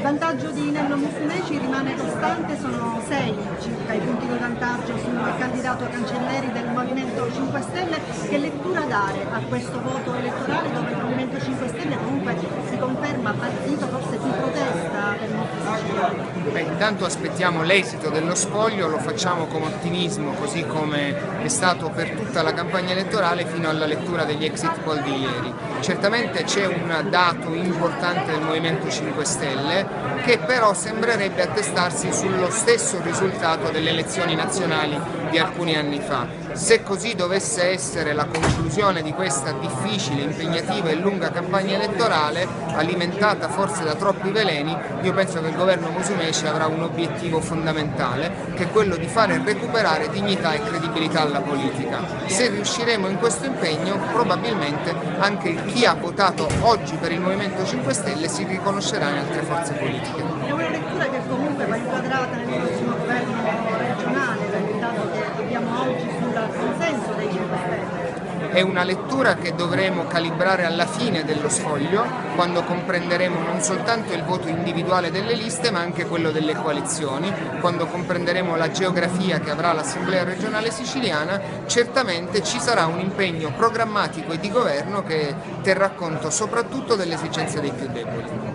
vantaggio di Nello Musumeci rimane costante, sono 6 circa i punti di vantaggio sul candidato Cancelleri del Movimento 5 Stelle. Che lettura dare a questo voto elettorale dove il Movimento 5 Stelle comunque si conferma partito forse più protesta per molti siciliani? Beh, intanto aspettiamo l'esito dello spoglio, lo facciamo con ottimismo, così come è stato per tutta la campagna elettorale fino alla lettura degli exit poll di ieri. Certamente c'è un dato importante del Movimento 5 Stelle che però sembrerebbe attestarsi sullo stesso risultato delle elezioni nazionali di alcuni anni fa. Se così dovesse essere la conclusione di questa difficile, impegnativa e lunga campagna elettorale, alimentata forse da troppi veleni, io penso che il governo Musumeci avrà un obiettivo fondamentale, che è quello di fare recuperare dignità e credibilità alla politica. Se riusciremo in questo impegno, probabilmente anche chi ha votato oggi per il Movimento 5 Stelle si riconoscerà in altre forze politiche. È una lettura che comunque va inquadrata nel prossimo governo regionale, dato che abbiamo oggi sul consenso dei 5 Stelle. È una lettura che dovremo calibrare alla fine dello sfoglio, quando comprenderemo non soltanto il voto individuale delle liste, ma anche quello delle coalizioni, quando comprenderemo la geografia che avrà l'Assemblea regionale siciliana. Certamente ci sarà un impegno programmatico e di governo che terrà conto soprattutto delle esigenze dei più deboli.